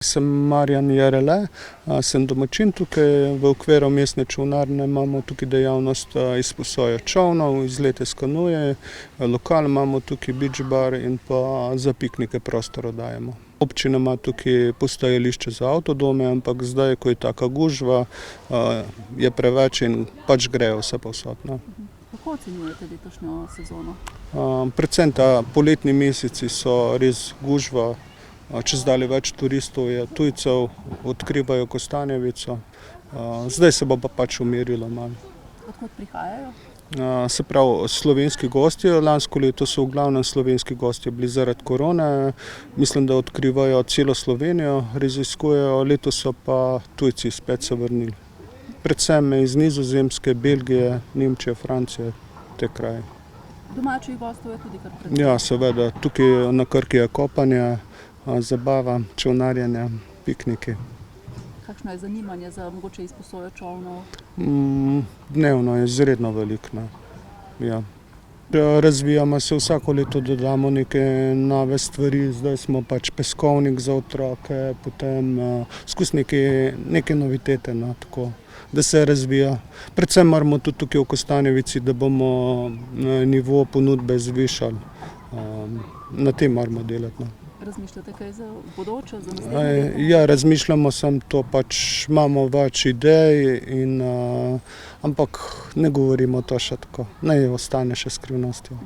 Sem Marjan Jerele, sem domačin tukaj. V okviru mestne čolnarne imamo tukaj dejavnost izposoje čolnov, izlete s kanuje, lokal imamo tukaj beach bar in pa za piknike prostor dajemo. Občina ima tukaj postajališče za avtodome, ampak zdaj, ko je taka gužva, je preveč in pač grejo vse povsod. Kako ocenjujete letošnjo sezono? Predvsem ta poletni meseci so res gužva. Čezdalje več turistov je tujcev, odkrivajo Kostanjevico. Zdaj se bo pa pač umirilo malo. Odkot prihajajo? Se pravi, slovenski gostje. Lansko leto so v glavnem slovenski gostje bili zaradi korone. Mislim, da odkrivajo celo Slovenijo, raziskujejo. Letos so pa tujci spet se vrnili. Predvsem iz Nizozemske, Belgije, Nemčije, Francije, te kraje. Domačih gostov je tudi kar precej. Ja, seveda. Tukaj na Krki je kopanje, zabava, čolnarjenje, pikniki. Kakšno je zanimanje za mogoče izposojo čolnov? Dnevno je izredno veliko. Ja. Razvijamo se, vsako leto dodamo neke nove stvari. Zdaj smo pač peskovnik za otroke, potem skozi neke novitete, tako, da se razvija. Predvsem moramo tudi tukaj v Kostanjevici, da bomo nivo ponudbe zvišali. Na tem moramo delati. Razmišljate kaj za bodoče, za naslednje leto? Ja, razmišljamo, samo to pač imamo več idej, ampak ne govorimo to še tako. Naj ostane še skrivnostjo.